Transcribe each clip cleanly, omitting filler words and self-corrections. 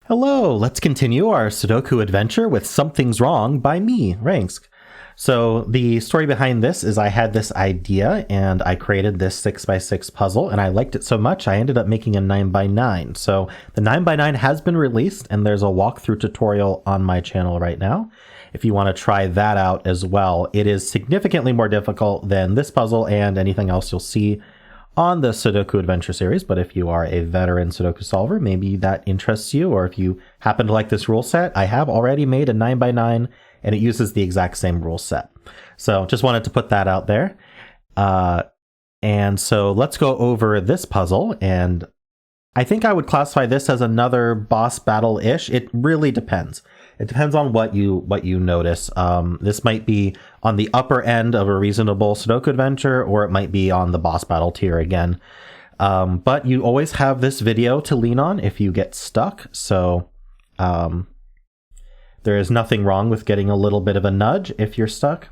Hello, let's continue our Sudoku adventure with Something's Wrong by me, Rangsk. So the story behind this is I had this idea and I created this 6x6 puzzle and I liked it so much I ended up making a 9x9. So the 9x9 has been released and there's a walkthrough tutorial on my channel right now. If you want to try that out as well, it is significantly more difficult than this puzzle and anything else you'll see on the Sudoku Adventure series, but if you are a veteran Sudoku solver, maybe that interests you, or if you happen to like this rule set, I have already made a 9x9 and it uses the exact same rule set. So just wanted to put that out there. And so let's go over this puzzle, and I think I would classify this as another boss battle-ish. It really depends. It depends on what you notice. This might be on the upper end of a reasonable Sudoku adventure, or it might be on the boss battle tier again. But you always have this video to lean on if you get stuck. So there is nothing wrong with getting a little bit of a nudge if you're stuck.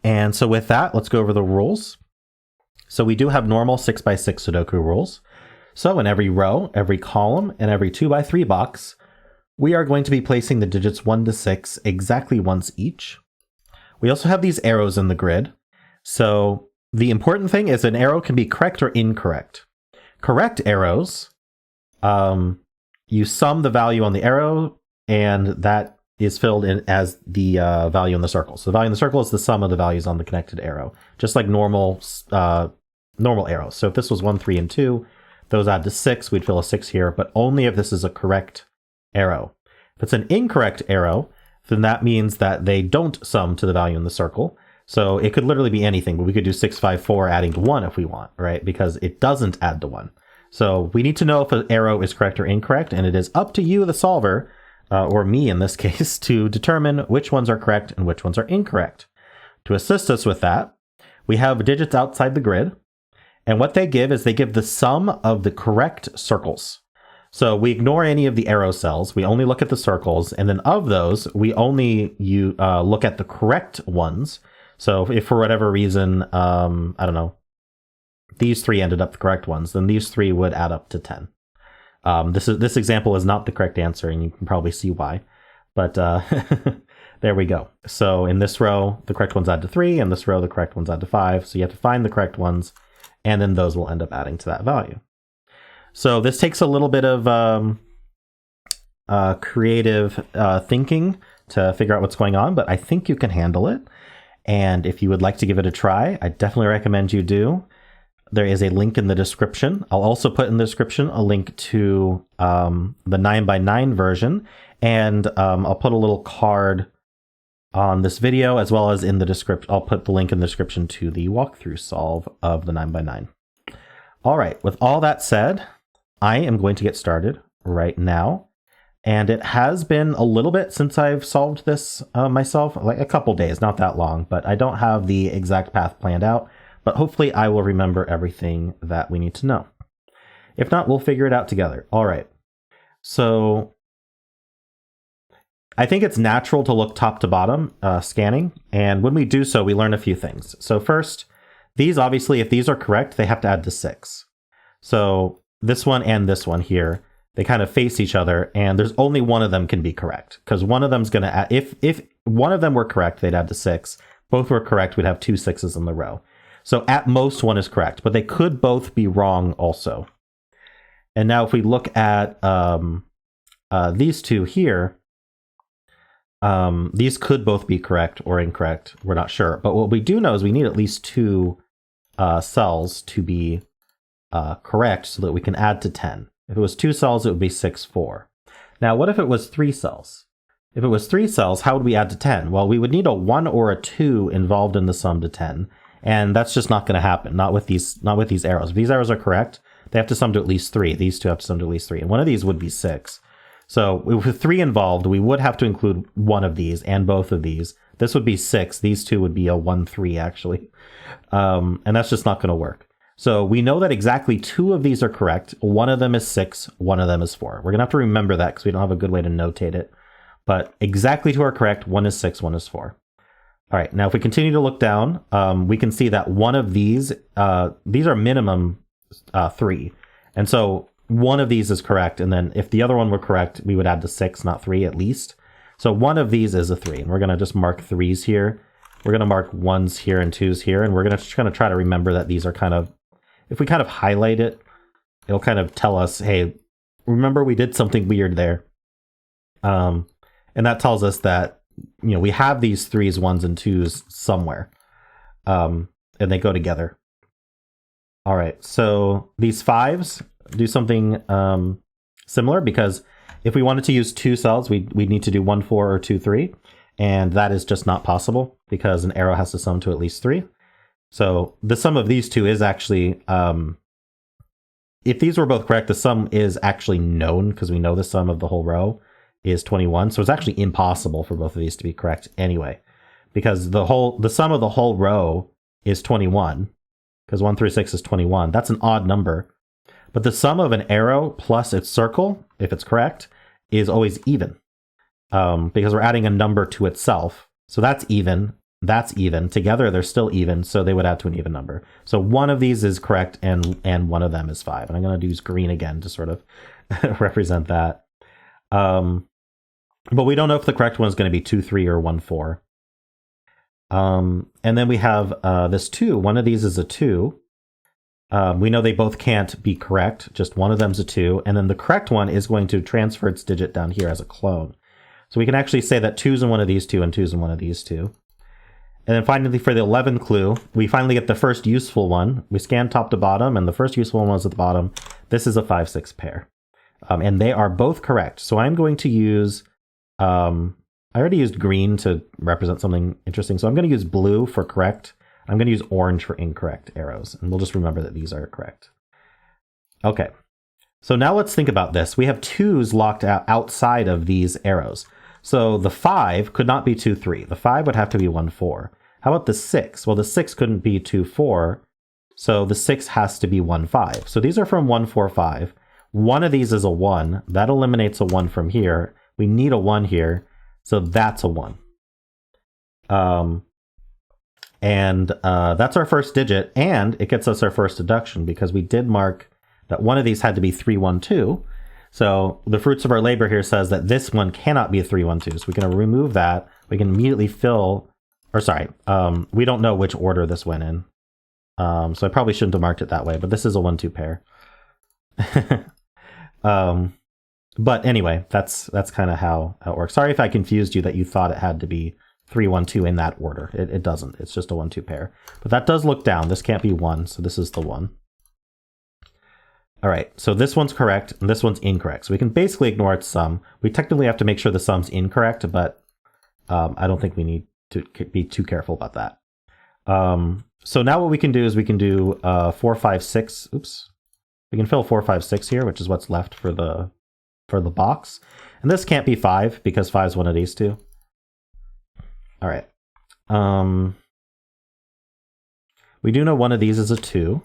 And so with that, let's go over the rules. So we do have normal 6x6 Sudoku rules. So in every row, every column, and every 2x3 box, we are going to be placing the digits 1 to 6 exactly once each. We also have these arrows in the grid. So the important thing is an arrow can be correct or incorrect. Correct arrows, you sum the value on the arrow, and that is filled in as the value in the circle. So the value in the circle is the sum of the values on the connected arrow, just like normal arrows. So if this was 1, 3, and 2, those add to 6, we'd fill a 6 here, but only if this is a correct arrow. If it's an incorrect arrow, then that means that they don't sum to the value in the circle. So it could literally be anything, but we could do 6, 5, 4 adding to 1 if we want, right? Because it doesn't add to 1. So we need to know if an arrow is correct or incorrect, and it is up to you, the solver, or me in this case, to determine which ones are correct and which ones are incorrect. To assist us with that, we have digits outside the grid, and what they give is they give the sum of the correct circles. So we ignore any of the arrow cells. We only look at the circles. And then of those, we only look at the correct ones. So if for whatever reason, I don't know, these 3 ended up the correct ones, then these 3 would add up to 10. This example is not the correct answer, and you can probably see why. But there we go. So in this row, the correct ones add to 3. In this row, the correct ones add to 5. So you have to find the correct ones, and then those will end up adding to that value. So this takes a little bit of creative thinking to figure out what's going on, but I think you can handle it. And if you would like to give it a try, I definitely recommend you do. There is a link in the description. I'll also put in the description a link to the 9x9 version, and I'll put a little card on this video, as well as in the description. I'll put the link in the description to the walkthrough solve of the 9x9. All right, with all that said, I am going to get started right now. And it has been a little bit since I've solved this myself, like a couple days, not that long, but I don't have the exact path planned out, but hopefully I will remember everything that we need to know. If not, we'll figure it out together. All right. So I think it's natural to look top to bottom, scanning. And when we do so, we learn a few things. So first, these obviously, if these are correct, they have to add to 6. So this one and this one here, they kind of face each other, and there's only one of them can be correct, because one of them's going to add, if one of them were correct, they'd add to 6. Both were correct, we'd have 2 6s in the row. So at most one is correct, but they could both be wrong also. And now if we look at these two here, these could both be correct or incorrect. We're not sure. But what we do know is we need at least 2 cells to be correct so that we can add to 10. If it was 2 cells, it would be 6, 4. Now, what if it was 3 cells? If it was 3 cells, how would we add to 10? Well, we would need a 1 or a 2 involved in the sum to 10. And that's just not going to happen, not with these arrows. If these arrows are correct, they have to sum to at least 3. These 2 have to sum to at least 3. And one of these would be 6. So with 3 involved, we would have to include one of these and both of these. This would be 6. These 2 would be a 1, 3, actually. And that's just not going to work. So we know that exactly 2 of these are correct. One of them is 6. One of them is 4. We're going to have to remember that because we don't have a good way to notate it. But exactly 2 are correct. 1 is 6. 1 is 4. All right. Now, if we continue to look down, we can see that one of these are minimum 3. And so one of these is correct, and then if the other one were correct, we would add the 6, not 3 at least. So one of these is a 3, and we're going to just mark 3s here. We're going to mark 1s here and 2s here, and we're going to try to remember that these are kind of, if we kind of highlight it, it'll kind of tell us, hey, remember we did something weird there. And that tells us that, you know, we have these 3s, 1s, and 2s somewhere, and they go together. All right, so these 5s do something similar, because if we wanted to use 2 cells, we need to do 1, 4 or 2, 3, and that is just not possible because an arrow has to sum to at least 3. So the sum of these two is actually, if these were both correct, the sum is actually known because we know the sum of the whole row is 21. So it's actually impossible for both of these to be correct anyway, because the sum of the whole row is 21, because 1 through 6 is 21. That's an odd number. But the sum of an arrow plus its circle, if it's correct, is always even, because we're adding a number to itself. So that's even. Together, they're still even, so they would add to an even number. So one of these is correct, and one of them is 5. And I'm going to use green again to sort of represent that. But we don't know if the correct one is going to be 2, 3, or 1, 4. And then we have this 2. One of these is a 2. We know they both can't be correct. Just one of them's a 2. And then the correct one is going to transfer its digit down here as a clone. So we can actually say that 2's in one of these 2 and 2's in one of these 2. And then finally, for the 11th clue, we finally get the first useful one. We scan top to bottom, and the first useful one was at the bottom. This is a 5, 6 pair. And they are both correct. So I'm going to use... I already used green to represent something interesting, so I'm going to use blue for correct. I'm going to use orange for incorrect arrows, and we'll just remember that these are correct. Okay, so now let's think about this. We have 2's locked out outside of these arrows. So the 5 could not be 2, 3. The 5 would have to be 1, 4. How about the 6? Well, the 6 couldn't be 2, 4, so the 6 has to be 1, 5. So these are from 1, 4, 5. One of these is a 1. That eliminates a 1 from here. We need a 1 here, so that's a 1. And that's our first digit, and it gets us our first deduction because we did mark that one of these had to be 3, 1, 2. So the fruits of our labor here says that this one cannot be a 3, 1, 2. So we can remove that. We can immediately fill, or sorry, we don't know which order this went in. So I probably shouldn't have marked it that way, but this is a 1, 2 pair. But anyway, that's kind of how it works. Sorry if I confused you that you thought it had to be 3, 1, 2 in that order. It doesn't. It's just a 1, 2 pair. But that does look down. This can't be 1, so this is the 1. All right, so this one's correct, and this one's incorrect. So we can basically ignore its sum. We technically have to make sure the sum's incorrect, but I don't think we need to be too careful about that. So now what we can do is we can do 4, 5, 6. Oops. We can fill 4, 5, 6 here, which is what's left for the box. And this can't be 5 because 5 is one of these two. All right. We do know one of these is a 2.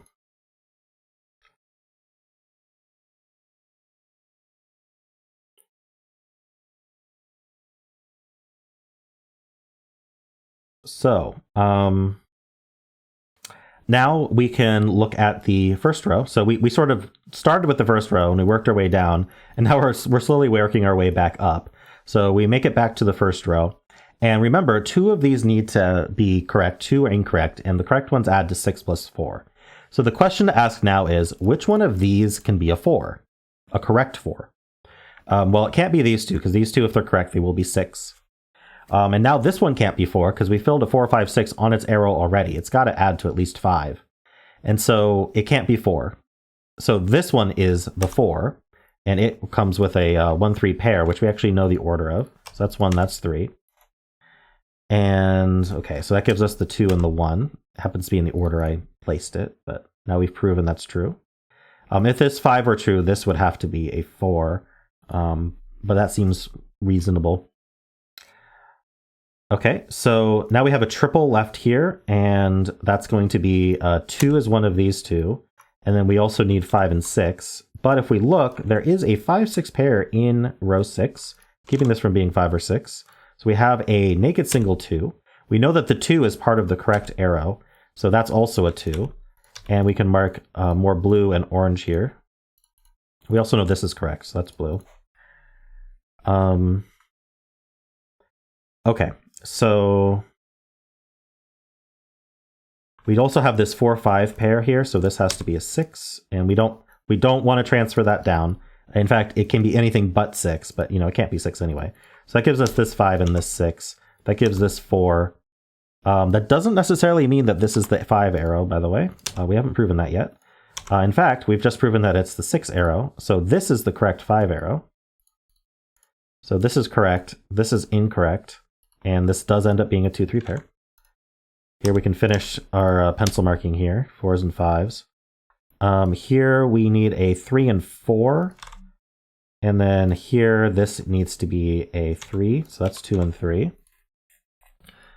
So now we can look at the first row. So we sort of started with the first row and we worked our way down, and now we're slowly working our way back up. So we make it back to the first row. And remember, 2 of these need to be correct, 2 are incorrect, and the correct ones add to 6 plus 4. So the question to ask now is, which one of these can be a 4? A correct 4? Well, it can't be these two, because these two, if they're correct, they will be 6. And now this one can't be 4 because we filled a 4, 5, 6 on its arrow already. It's got to add to at least 5. And so it can't be 4. So this one is the 4, and it comes with a 1, 3 pair, which we actually know the order of. So that's 1, that's 3. And okay, so that gives us the 2 and the 1. It happens to be in the order I placed it, but now we've proven that's true. If this 5 were true, this would have to be a 4, but that seems reasonable. Okay, so now we have a triple left here, and that's going to be 2 is one of these two, and then we also need 5 and 6. But if we look, there is a 5, 6 pair in row 6, keeping this from being 5 or 6. So we have a naked single 2. We know that the 2 is part of the correct arrow, so that's also a 2. And we can mark more blue and orange here. We also know this is correct, so that's blue. Okay, so we also have this 4-5 pair here, so this has to be a 6, and we don't want to transfer that down. In fact, it can be anything but 6, but you know, it can't be 6 anyway. So that gives us this 5 and this 6. That gives this 4. That doesn't necessarily mean that this is the 5 arrow, by the way. We haven't proven that yet. In fact, we've just proven that it's the 6 arrow. So this is the correct 5 arrow. So this is correct. This is incorrect. And this does end up being a 2-3 pair. Here we can finish our pencil marking here, 4s and 5s. Here we need a 3 and 4. And then here, this needs to be a 3. So that's 2 and 3.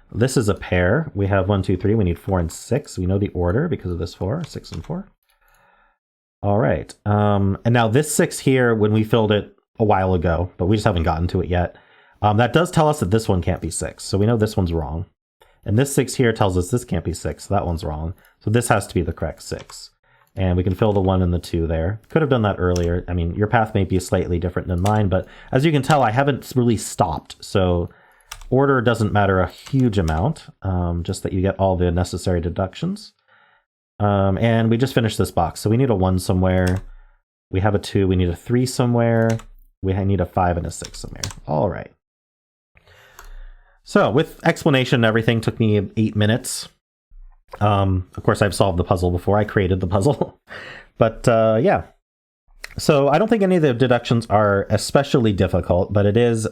This is a pair. We have 1, 2, 3. We need 4 and 6. We know the order because of this 4, 6 and 4. All right. And now this 6 here, when we filled it a while ago, but we just haven't gotten to it yet, that does tell us that this one can't be 6. So we know this one's wrong. And this 6 here tells us this can't be 6. So that one's wrong. So this has to be the correct 6. And we can fill the 1 and the 2 there. Could have done that earlier. I mean, your path may be slightly different than mine, but as you can tell, I haven't really stopped. So order doesn't matter a huge amount, just that you get all the necessary deductions. And we just finished this box. So we need a 1 somewhere. We have a 2. We need a 3 somewhere. We need a 5 and a 6 somewhere. All right. So with explanation and everything, took me 8 minutes. Of course, I've solved the puzzle before. I created the puzzle. But yeah. So I don't think any of the deductions are especially difficult, but it is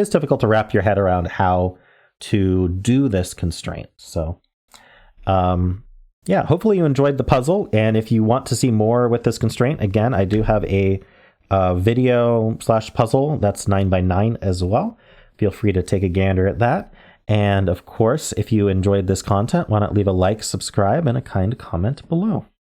difficult to wrap your head around how to do this constraint. So yeah, hopefully you enjoyed the puzzle. And if you want to see more with this constraint, again, I do have a video/puzzle that's 9x9 as well. Feel free to take a gander at that. And of course, if you enjoyed this content, why not leave a like, subscribe, and a kind comment below.